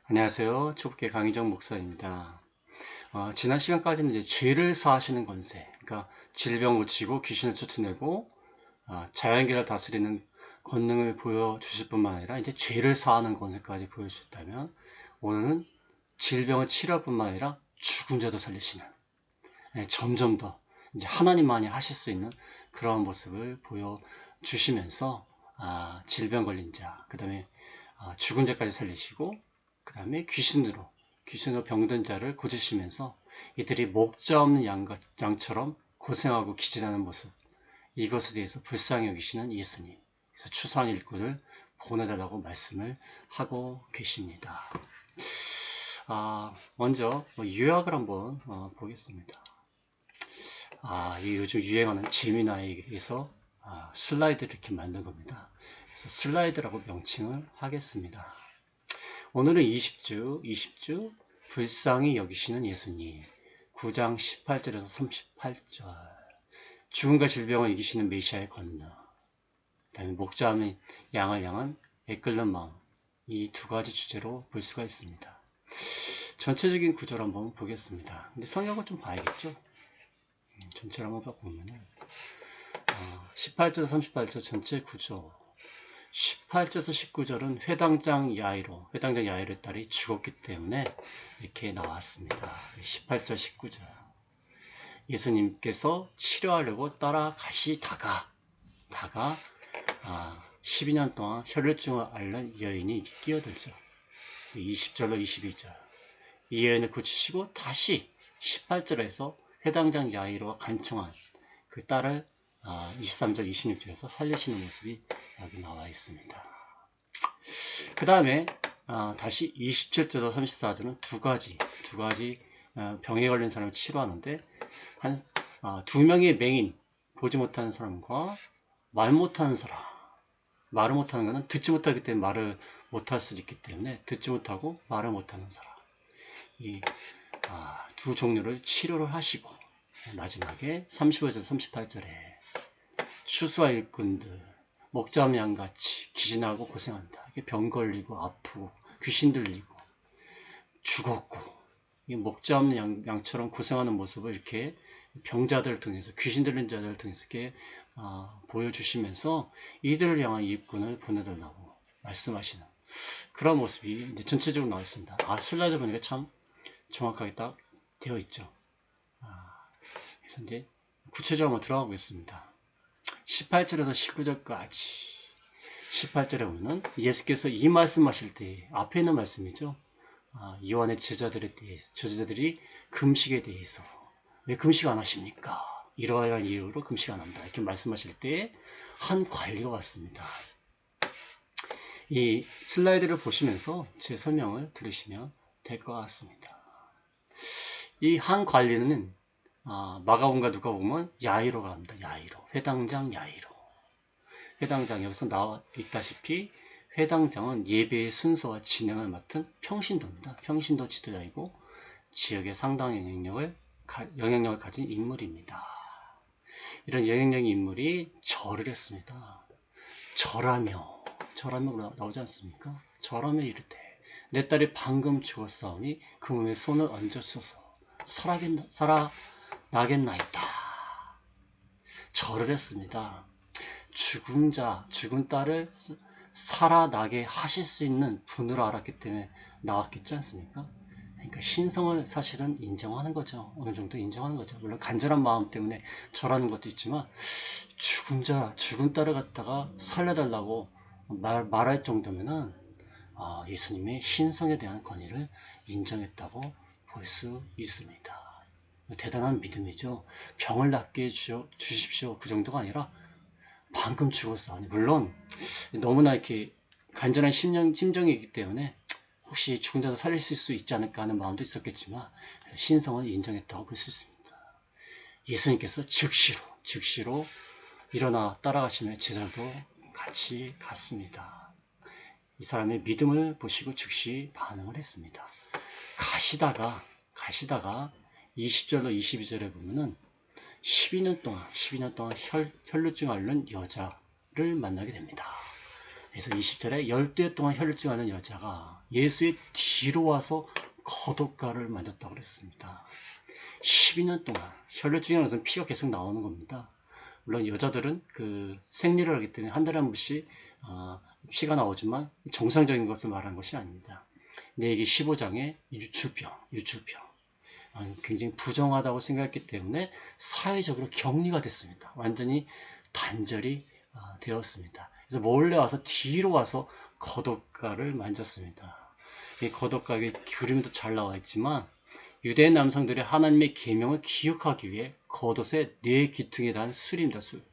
안녕하세요. 초록계 강희정 목사입니다. 지난 시간까지는 이제 죄를 사하시는 권세, 그러니까 질병 고치고 귀신을 쫓아내고 자연계를 다스리는 권능을 보여주실 뿐만 아니라 이제 죄를 사하는 권세까지 보여주셨다면, 오늘은 질병을 치료할 뿐만 아니라 죽은 자도 살리시는, 점점 더 이제 하나님만이 하실 수 있는 그런 모습을 보여주시면서 질병 걸린 자, 그 다음에 죽은 자까지 살리시고, 그 다음에 귀신으로 병든 자를 고치시면서 이들이 목자 없는 양처럼 고생하고 기진하는 모습, 이것에 대해서 불쌍히 여기시는 예수님, 그래서 추수한 일꾼을 보내달라고 말씀을 하고 계십니다. 먼저 요약을 한번 보겠습니다. 이 요즘 유행하는 재미나이에서 슬라이드를 이렇게 만든 겁니다. 그래서 슬라이드라고 명칭을 하겠습니다. 오늘은 20주 불쌍히 여기시는 예수님, 9장 18절에서 38절, 죽음과 질병을 이기시는 메시아의 권능, 그 다음에 목자함인 양을 향한 애끓는 마음, 이 두 가지 주제로 볼 수가 있습니다. 전체적인 구조를 한번 보겠습니다. 근데 성경을 좀 봐야겠죠? 전체를 한번 보면은 18절에서 38절 전체 구조, 18절에서 19절은 회당장 야이로의 딸이 죽었기 때문에 이렇게 나왔습니다. 18절, 19절. 예수님께서 치료하려고 따라가시다가 12년 동안 혈류증을 앓는 여인이 끼어들죠. 20절로 22절. 이 여인을 고치시고 다시 18절에서 회당장 야이로가 간청한 그 딸을 23절, 26절에서 살리시는 모습이 여기 나와 있습니다. 그 다음에 다시 27절에서 34절은 두 가지 병에 걸린 사람을 치료하는데, 두 명의 맹인, 보지 못하는 사람과 말 못하는 사람. 말을 못하는 것은 듣지 못하기 때문에 말을 못할 수도 있기 때문에 듣지 못하고 말을 못하는 사람, 이 두 종류를 치료를 하시고, 마지막에 35절에서 38절에 추수와 일꾼들, 목자와 양같이 기진하고 고생한다. 병 걸리고 아프고 귀신 들리고 죽었고, 목자 없는 양처럼 고생하는 모습을 이렇게 병자들을 통해서, 귀신 들린 자들을 통해서 이렇게 보여주시면서 이들을 향한 일꾼을 보내달라고 말씀하시는 그런 모습이 이제 전체적으로 나와 있습니다. 슬라이드 보니까 참 정확하게 딱 되어 있죠. 그래서 이제 구체적으로 한번 들어가 보겠습니다. 18절에서 19절까지. 18절에 보면 예수께서 이 말씀하실 때, 앞에 있는 말씀이죠. 요한의 제자들이 금식에 대해서 왜 금식 안 하십니까? 이러한 이유로 금식 안 한다, 이렇게 말씀하실 때 한 관리가 왔습니다. 이 슬라이드를 보시면서 제 설명을 들으시면 될 것 같습니다. 이 한 관리는 마가복음과 누가복음은 야이로가 합니다. 회당장 야이로. 회당장, 여기서 나와 있다시피 회당장은 예배의 순서와 진행을 맡은 평신도입니다. 평신도 지도자이고 지역에 상당한 영향력을 가진 인물입니다. 이런 영향력 인물이 절을 했습니다. 절하며 나오지 않습니까? 절하며 이르되 내 딸이 방금 죽었사오니 그 몸에 손을 얹으소서 살아나겠나이다. 절을 했습니다. 죽은 딸을 살아나게 하실 수 있는 분으로 알았기 때문에 나왔겠지 않습니까? 그러니까 신성을 사실은 인정하는 거죠. 어느 정도 인정하는 거죠. 물론 간절한 마음 때문에 절하는 것도 있지만, 죽은 딸을 갖다가 살려달라고 말할 정도면은 예수님의 신성에 대한 권위를 인정했다고 볼 수 있습니다. 대단한 믿음이죠. 병을 낫게 주십시오, 그 정도가 아니라 방금 죽었어. 물론 너무나 이렇게 간절한 심정이기 때문에 혹시 죽은 자도 살릴 수 있지 않을까 하는 마음도 있었겠지만, 신성을 인정했다고 볼 수 있습니다. 예수님께서 즉시로 일어나 따라가시며 제자도 같이 갔습니다. 이 사람의 믿음을 보시고 즉시 반응을 했습니다. 가시다가 20절로 22절에 보면은 12년 동안 혈루증 앓는 여자를 만나게 됩니다. 그래서 20절에 12해 동안 혈루증하는 여자가 예수의 뒤로 와서 겉옷가를 만졌다고 그랬습니다. 12년 동안 혈루증이라는 것은 피가 계속 나오는 겁니다. 물론 여자들은 그 생리를 하기 때문에 한 달에 한 번씩 피가 나오지만 정상적인 것을 말하는 것이 아닙니다. 레위기 15장의 유출병 굉장히 부정하다고 생각했기 때문에 사회적으로 격리가 됐습니다. 완전히 단절이 되었습니다. 그래서 몰래 와서 뒤로 와서 겉옷가를 만졌습니다. 이 겉옷가의 그림도 잘 나와 있지만 유대 남성들이 하나님의 계명을 기억하기 위해 겉옷의 네 기퉁에 대한 술입니다. 술.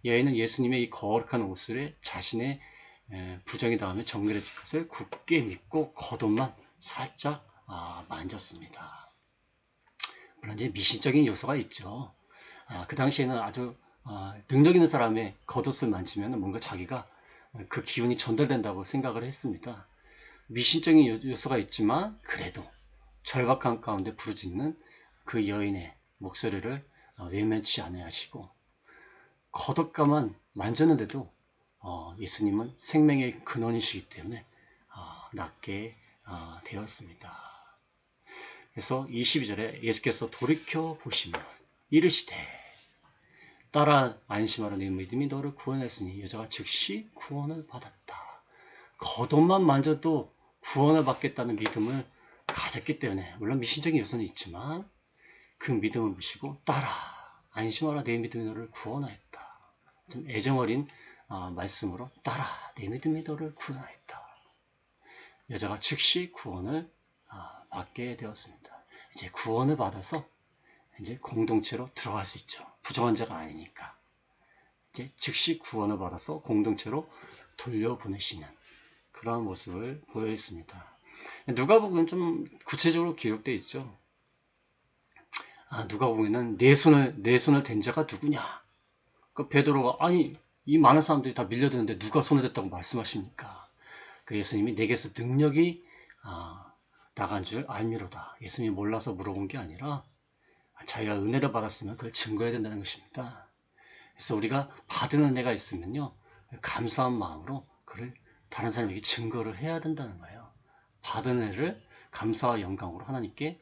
여인은 예수님의 이 거룩한 옷을 자신의 부정이 닿으면 정결해질 것을 굳게 믿고 겉옷만 살짝 만졌습니다. 물론 이제 미신적인 요소가 있죠. 그 당시에는 아주 능력 있는 사람의 겉옷을 만지면 뭔가 자기가 그 기운이 전달된다고 생각을 했습니다. 미신적인 요소가 있지만 그래도 절박한 가운데 부르짖는 그 여인의 목소리를 외면치 아니하시고 겉옷가만 만졌는데도 예수님은 생명의 근원이시기 때문에 낫게 되었습니다. 그래서 22절에 예수께서 돌이켜 보시며 이르시되 따라 안심하라 네 믿음이 너를 구원했으니 여자가 즉시 구원을 받았다. 겉옷만 만져도 구원을 받겠다는 믿음을 가졌기 때문에 물론 미신적인 요소는 있지만 그 믿음을 보시고 따라 안심하라 내 믿음이 너를 구원하였다. 좀 애정어린 말씀으로 따라 내 믿음이 너를 구원하였다. 여자가 즉시 구원을 받게 되었습니다. 이제 구원을 받아서 이제 공동체로 들어갈 수 있죠. 부정한 자가 아니니까. 이제 즉시 구원을 받아서 공동체로 돌려보내시는 그런 모습을 보여있습니다. 누가복음은 좀 구체적으로 기록되어 있죠. 누가복음에는 내 손을 댄 자가 누구냐? 그 베드로가 아니 이 많은 사람들이 다 밀려드는데 누가 손을 댔다고 말씀하십니까? 그 예수님이 내게서 능력이 나간 줄 알미로다. 예수님이 몰라서 물어본 게 아니라 자기가 은혜를 받았으면 그걸 증거해야 된다는 것입니다. 그래서 우리가 받은 은혜가 있으면요 감사한 마음으로 그를 다른 사람에게 증거를 해야 된다는 거예요. 받은 은혜를 감사와 영광으로 하나님께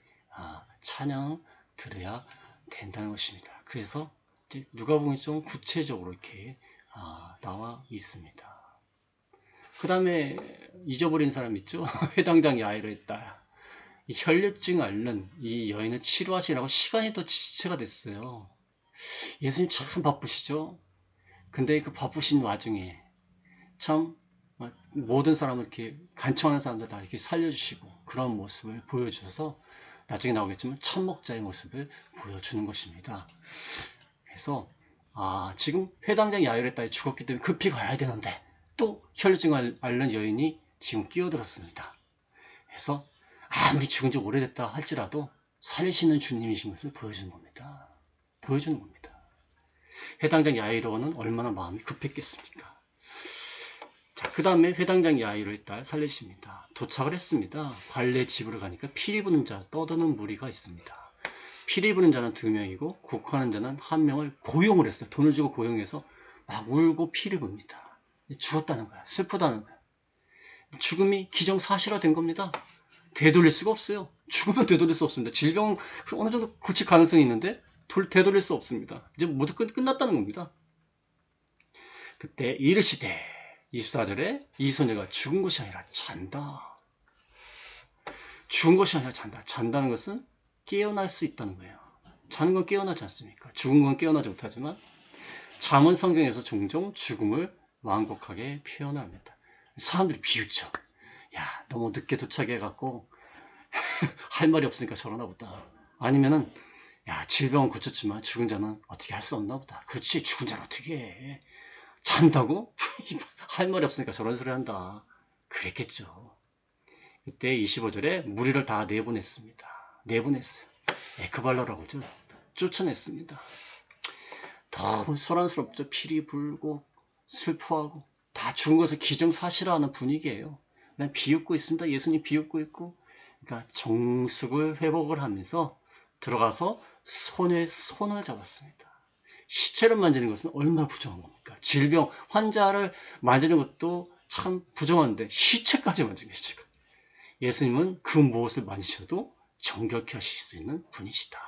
찬양 드려야 된다는 것입니다. 그래서 누가복음이 좀 구체적으로 이렇게 나와 있습니다. 그 다음에 잊어버린 사람 있죠? 회당장 야이로의 딸. 이 혈류증 앓는 이 여인을 치료하시라고 시간이 또 지체가 됐어요. 예수님 참 바쁘시죠? 근데 그 바쁘신 와중에 참 모든 사람을 이렇게 간청하는 사람들 다 이렇게 살려주시고 그런 모습을 보여주셔서 나중에 나오겠지만 참목자의 모습을 보여주는 것입니다. 그래서 지금 회당장 야이로의 딸이 죽었기 때문에 급히 가야 되는데 또 혈류증을 앓는 여인이 지금 끼어들었습니다. 그래서 아무리 죽은 지 오래됐다 할지라도 살리시는 주님이신 것을 보여주는 겁니다. 보여주는 겁니다. 회당장 야이로는 얼마나 마음이 급했겠습니까? 자, 그 다음에 회당장 야이로의 딸 살리십니다. 도착을 했습니다. 관례 집으로 가니까 피리 부는 자, 떠드는 무리가 있습니다. 피리 부는 자는 2명이고 곡하는 자는 1명을 고용을 했어요. 돈을 주고 고용해서 막 울고 피리 붑니다. 죽었다는 거야. 슬프다는 거야. 죽음이 기정사실화된 겁니다. 되돌릴 수가 없어요. 죽으면 되돌릴 수 없습니다. 질병은 어느 정도 고칠 가능성이 있는데 되돌릴 수 없습니다. 이제 모두 끝났다는 겁니다. 그때 이르시되 24절에 이 소녀가 죽은 것이 아니라 잔다. 죽은 것이 아니라 잔다. 잔다는 것은 깨어날 수 있다는 거예요. 자는 건 깨어나지 않습니까? 죽은 건 깨어나지 못하지만 잠언 성경에서 종종 죽음을 완곡하게 표현합니다. 사람들이 비웃죠. 야, 너무 늦게 도착해갖고 할 말이 없으니까 저러나 보다. 아니면은 야, 질병은 고쳤지만 죽은 자는 어떻게 할 수 없나 보다. 그렇지, 죽은 자는 어떻게 해. 잔다고? 할 말이 없으니까 저런 소리 한다. 그랬겠죠. 그때 25절에 무리를 다 내보냈습니다. 내보냈어요. 에크발라라고 하죠. 쫓아냈습니다. 너무 소란스럽죠. 피리 불고 슬퍼하고 다 죽은 것을 기정사실화하는 분위기예요. 그냥 비웃고 있습니다. 예수님 비웃고 있고, 그러니까 정숙을 회복을 하면서 들어가서 손에 손을 잡았습니다. 시체를 만지는 것은 얼마나 부정한 겁니까? 질병, 환자를 만지는 것도 참 부정한데 시체까지 만지는 게 지금. 예수님은 그 무엇을 만지셔도 정결케 하실 수 있는 분이시다.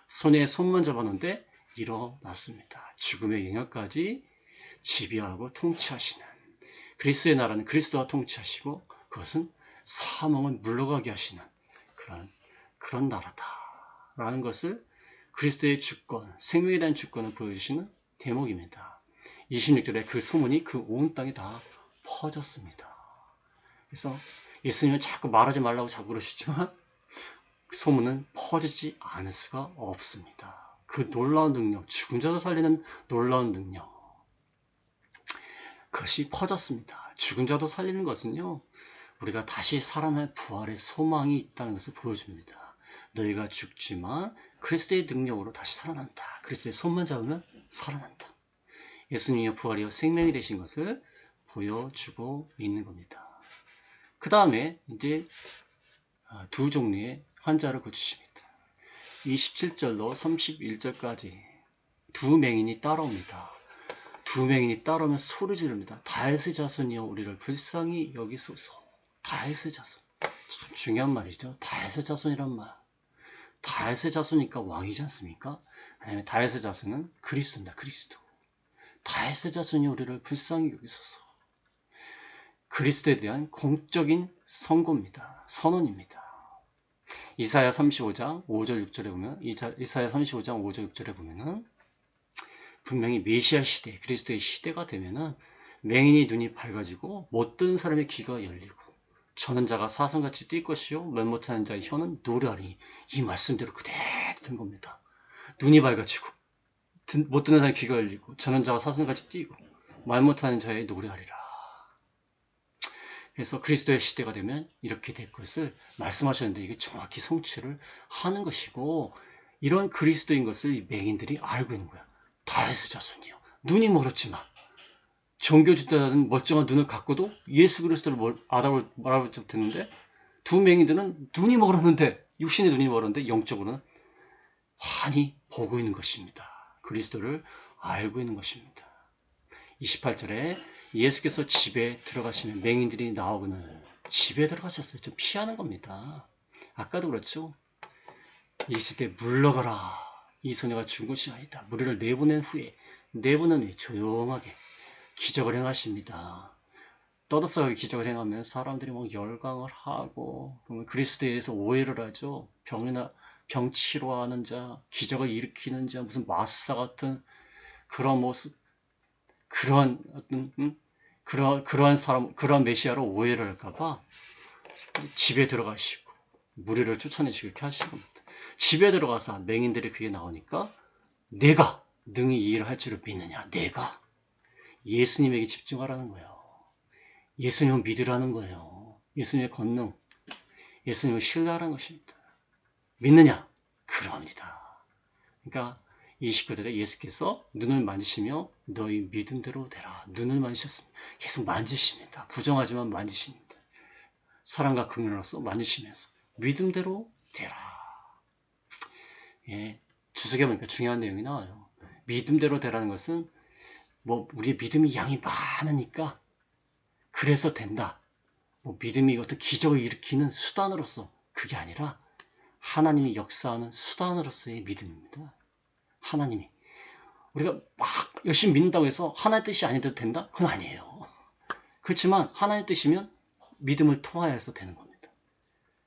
손에 손만 잡았는데 일어났습니다. 죽음의 영역까지 지배하고 통치하시는 그리스도의 나라는 그리스도가 통치하시고 그것은 사망을 물러가게 하시는 그런 나라다라는 것을 그리스도의 주권, 생명에 대한 주권을 보여주시는 대목입니다. 26절에 그 소문이 그 온 땅에 다 퍼졌습니다. 그래서 예수님은 자꾸 말하지 말라고 자꾸 그러시지만 그 소문은 퍼지지 않을 수가 없습니다. 그 놀라운 능력, 죽은 자도 살리는 놀라운 능력, 그것이 퍼졌습니다. 죽은 자도 살리는 것은요, 우리가 다시 살아날 부활의 소망이 있다는 것을 보여줍니다. 너희가 죽지만 그리스도의 능력으로 다시 살아난다. 그리스도의 손만 잡으면 살아난다. 예수님의 부활이요 생명이 되신 것을 보여주고 있는 겁니다. 그 다음에 이제 두 종류의 환자를 고치십니다. 27절로 31절까지 두 맹인이 따라옵니다. 두 맹인이 따라오면 소리 지릅니다. 다윗의 자손이여 우리를 불쌍히 여기소서. 다윗의 자손. 참 중요한 말이죠. 다윗의 자손이란 말. 다윗의 자손이니까 왕이지 않습니까? 왜냐하면 다윗의 자손은 그리스도입니다. 그리스도. 다윗의 자손이 우리를 불쌍히 여기소서. 그리스도에 대한 공적인 선고입니다. 선언입니다. 이사야 35장 5절 6절에 보면 이사야 35장 5절 6절에 보면은 분명히 메시아 시대, 그리스도의 시대가 되면은 맹인이 눈이 밝아지고 못든 사람의 귀가 열리고 저는 자가 사슴같이 뛸 것이요 말 못하는 자의 혀는 노래하리니 이 말씀대로 그대로 된 겁니다. 눈이 밝아지고 못 듣는 사람의 귀가 열리고 저는 자가 사슴같이 뛰고 말 못하는 자의 노래하리라. 그래서 그리스도의 시대가 되면 이렇게 될 것을 말씀하셨는데 이게 정확히 성취를 하는 것이고 이런 그리스도인 것을 이 맹인들이 알고 있는 거야. 다윗의 자손이요. 눈이 멀었지만 정교주자는 멀쩡한 눈을 갖고도 예수 그리스도를 알아볼 줄 됐는데 두 맹인들은 눈이 멀었는데 육신의 눈이 멀었는데 영적으로는 환히 보고 있는 것입니다. 그리스도를 알고 있는 것입니다. 28절에 예수께서 집에 들어가시면 맹인들이 나오거늘 집에 들어가셨어요. 좀 피하는 겁니다. 아까도 그렇죠. 이 시대에 물러가라. 이 소녀가 죽은 것이 아니다. 무리를 내보낸 후에 조용하게 기적을 행하십니다. 떠들썩하게 기적을 행하면 사람들이 막 열광을 하고 그러면 그리스도에 대해서 오해를 하죠. 병 치료하는 자, 기적을 일으키는 자, 무슨 마술사 같은 그런 모습, 그러한 사람, 그러한 메시아로 오해를 할까봐 집에 들어가시고 무리를 쫓아내시고 이렇게 하시는 겁니다. 집에 들어가서 맹인들이 그게 나오니까 내가 능히 이 일을 할 줄을 믿느냐? 내가 예수님에게 집중하라는 거예요. 예수님을 믿으라는 거예요. 예수님의 권능, 예수님을 신뢰하라는 것입니다. 믿느냐? 그러합니다. 그러니까 29절에 예수께서 눈을 만지시며 너희 믿음대로 되라. 눈을 만지셨습니다. 계속 만지십니다. 부정하지만 만지십니다. 사랑과 긍휼로서 만지시면서 믿음대로 되라. 예, 주석에 보니까 중요한 내용이 나와요. 믿음대로 되라는 것은 뭐 우리의 믿음이 양이 많으니까 그래서 된다. 뭐 믿음이 어떤 기적을 일으키는 수단으로서 그게 아니라 하나님이 역사하는 수단으로서의 믿음입니다. 하나님이 우리가 막 열심히 믿는다고 해서 하나님의 뜻이 아니어도 된다? 그건 아니에요. 그렇지만 하나님의 뜻이면 믿음을 통하여서 되는 겁니다.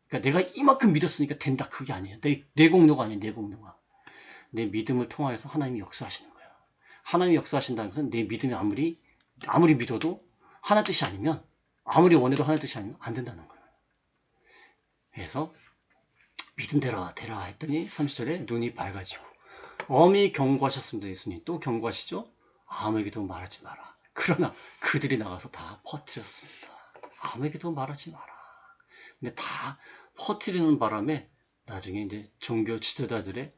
그러니까 내가 이만큼 믿었으니까 된다. 그게 아니에요. 내 공로가 아니에요. 내 공로가. 내 믿음을 통하여서 하나님이 역사하시는 거예요. 하나님이 역사하신다는 것은 내 믿음이 아무리 믿어도 하나님 뜻이 아니면 아무리 원해도 하나님 뜻이 아니면 안 된다는 거예요. 그래서 믿음대로 되라 했더니 30절에 눈이 밝아지고 엄히 경고하셨습니다. 예수님 또 경고하시죠. 아무에게도 말하지 마라. 그러나 그들이 나가서 다 퍼뜨렸습니다. 아무에게도 말하지 마라. 근데 다 퍼뜨리는 바람에 나중에 이제 종교 지도자들이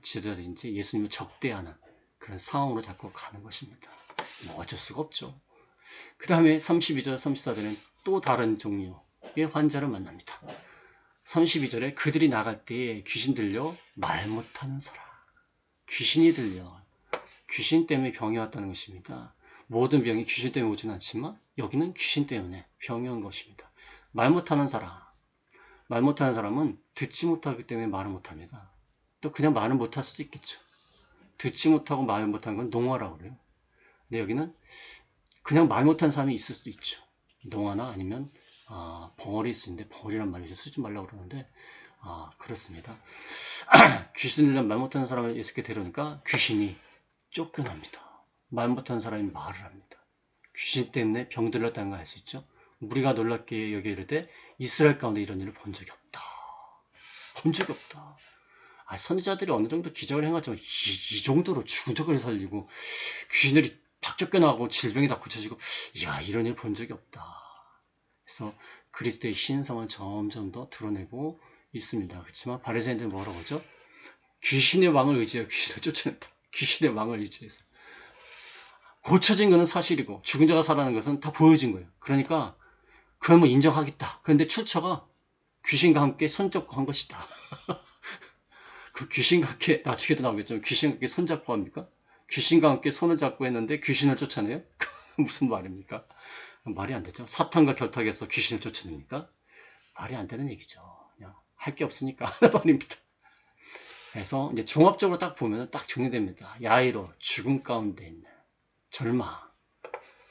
이제 예수님을 적대하는 그런 상황으로 자꾸 가는 것입니다. 뭐 어쩔 수가 없죠. 그 다음에 32절, 34절에는 또 다른 종류의 환자를 만납니다. 32절에 그들이 나갈 때에 귀신 들려 말 못하는 사람. 귀신이 들려. 귀신 때문에 병이 왔다는 것입니다. 모든 병이 귀신 때문에 오진 않지만 여기는 귀신 때문에 병이 온 것입니다. 말 못하는 사람은 듣지 못하기 때문에 말을 못합니다. 또 그냥 말을 못할 수도 있겠죠. 듣지 못하고 말 못하는 건 농화라고 그래요. 근데 여기는 그냥 말 못하는 사람이 있을 수도 있죠. 농화나 아니면 벙어리 있을 수 있는데 벙어리란 말을 쓰지 말라고 그러는데 그렇습니다. 귀신들은 말 못하는 사람을 이렇게 데려오니까 귀신이 쫓겨납니다. 말 못하는 사람이 말을 합니다. 귀신 때문에 병들었다는 걸 알 수 있죠. 우리가 놀랍게 여기 이르되 이스라엘 가운데 이런 일을 본 적이 없다. 본 적이 없다. 선지자들이 어느 정도 기적을 행하지만 이 정도로 죽은 적을 살리고 귀신들이 팍 쫓겨나고 질병이 다 고쳐지고 이런 일 본 적이 없다. 그래서 그리스도의 신성을 점점 더 드러내고 있습니다. 그렇지만 바리새인들은 뭐라고 하죠? 귀신의 왕을 의지하여 귀신을 쫓아낸다. 귀신의 왕을 의지해서 고쳐진 것은 사실이고 죽은 자가 살아나는 것은 다 보여진 거예요. 그러니까 그러면 인정하겠다. 그런데 출처가 귀신과 함께 손잡고 한 것이다. 그 귀신과 함께 나중에도 나오겠지만 귀신과 함께 손잡고 합니까? 귀신과 함께 손을 잡고 했는데 귀신을 쫓아내요? 무슨 말입니까? 말이 안 되죠. 사탄과 결탁해서 귀신을 쫓아냅니까? 말이 안 되는 얘기죠. 그냥 할 게 없으니까 하는 말입니다. 그래서 이제 종합적으로 딱 보면 딱 정리됩니다. 야이로 죽음 가운데 있는 절망,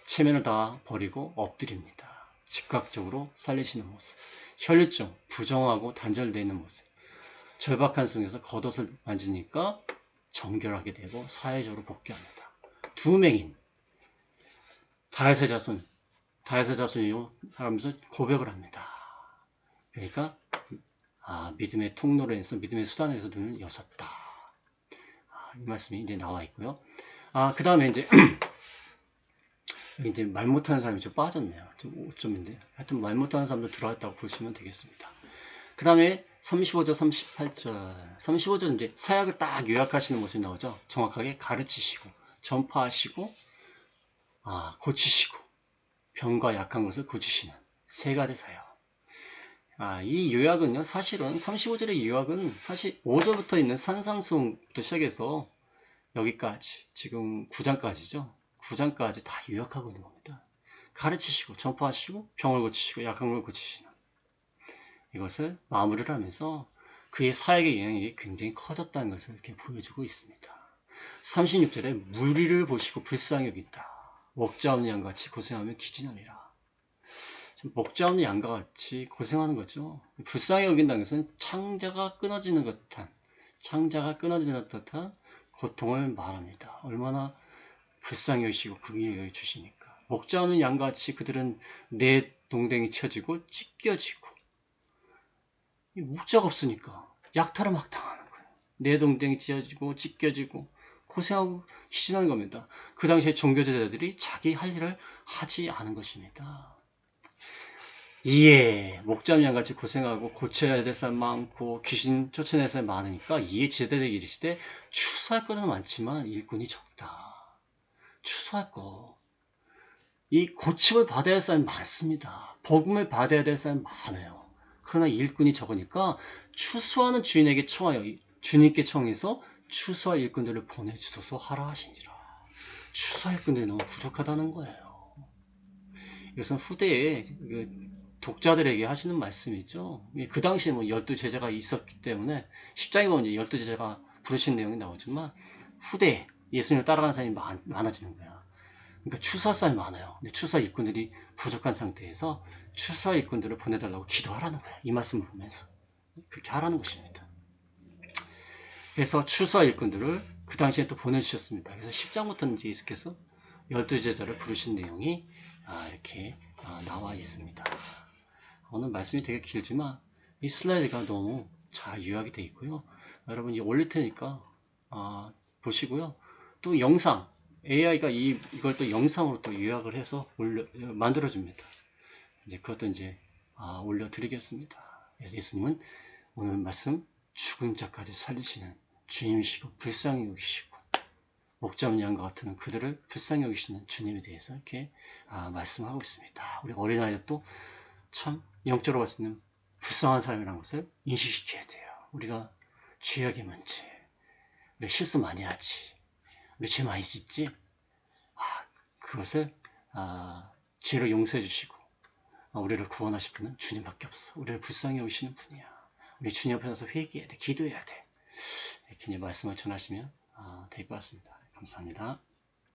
체면을 다 버리고 엎드립니다. 즉각적으로 살리시는 모습, 혈류증, 부정하고 단절되어 있는 모습, 절박한 속에서 겉옷을 만지니까 정결하게 되고 사회적으로 복귀합니다. 두 맹인, 다윗의 자손이요 하면서 고백을 합니다. 그러니까 믿음의 통로로 해서 믿음의 수단을 해서 눈을 여셨다. 이 말씀이 이제 나와 있고요. 그 다음에 이제 이제 말 못하는 사람이 좀 빠졌네요. 좀 5점인데 하여튼 말 못하는 사람도 들어왔다고 보시면 되겠습니다. 그 다음에 35절, 38절 35절 이제 사역을 딱 요약하시는 모습이 나오죠. 정확하게 가르치시고 전파하시고 고치시고 병과 약한 것을 고치시는 세 가지 사역. 이 요약은요, 사실은 35절의 요약은 사실 5절부터 있는 산상수훈부터 시작해서 여기까지 지금 9장까지죠. 9장까지 다 요약하고 있는 겁니다. 가르치시고 전파하시고 병을 고치시고 약한 걸 고치시는 이것을 마무리를 하면서 그의 사역의 영향이 굉장히 커졌다는 것을 이렇게 보여주고 있습니다. 36절에 무리를 보시고 불쌍히 여긴다. 먹자 없는 양같이 고생하면 기진함이라. 먹자 없는 양과 같이 고생하는 거죠. 불쌍히 여긴다는 것은 창자가 끊어지는 듯한 고통을 말합니다. 얼마나 불쌍히 여기시고 긍휼히 여겨주시니까. 먹자 없는 양같이 그들은 내 동댕이 쳐지고 찢겨지고 목자가 없으니까 약탈을 막 당하는 거예요. 내 동댕이 찢어지고 찢겨지고 고생하고 희진하는 겁니다. 그 당시에 종교제자들이 자기 할 일을 하지 않은 것입니다. 이에 목자양같이 고생하고 고쳐야 될 사람 많고 귀신 쫓아낼 사람 많으니까 이에 제자들에게 이르시되 추수할 것은 많지만 일꾼이 적다. 추수할 거. 이 고침을 받아야 할 사람이 많습니다. 복음을 받아야 될 사람이 많아요. 그러나 일꾼이 적으니까 추수하는 주인에게 청하여 주님께 청해서 추수할 일꾼들을 보내주소서 하라 하시니라. 추수할 일꾼들이 너무 부족하다는 거예요. 이것은 후대에 독자들에게 하시는 말씀이죠. 그 당시에 12제자가 있었기 때문에 10장에 보면 12제자가 부르신 내용이 나오지만 후대에 예수님을 따라가는 사람이 많아지는 거야. 그러니까 추수할 사람이 많아요. 근데 추수할 일꾼들이 부족한 상태에서 추수할 일꾼들을 보내달라고 기도하라는 거야. 이 말씀을 보면서 그렇게 하라는 것입니다. 그래서 추수할 일꾼들을 그 당시에 또 보내주셨습니다. 그래서 10장부터는 이제 계속해서 12제자를 부르신 내용이 이렇게 나와 있습니다. 오늘 말씀이 되게 길지만 이 슬라이드가 너무 잘 요약이 되어 있고요. 여러분 올릴 테니까 보시고요. 또 영상 AI가 이걸 또 영상으로 또 요약을 해서 만들어줍니다. 이제 그것도 이제 올려드리겠습니다. 그래서 예수님은 오늘 말씀 죽은 자까지 살리시는 주님이시고 불쌍히 여기시고 목자 없는 양과 같은 그들을 불쌍히 여기시는 주님에 대해서 이렇게 말씀하고 있습니다. 우리 어린아이도 참 영적으로 봤을 때는 불쌍한 사람이라는 것을 인식시켜야 돼요. 우리가 죄악의 문제, 우리가 실수 많이 하지. 우리 죄 많이 짓지? 그것을 죄로 용서해 주시고 우리를 구원하실 분은 주님밖에 없어. 우리를 불쌍히 여기시는 분이야. 우리 주님 앞에 서서 회개해야 돼. 기도해야 돼. 이렇게 말씀을 전하시면 될 것 같습니다. 감사합니다.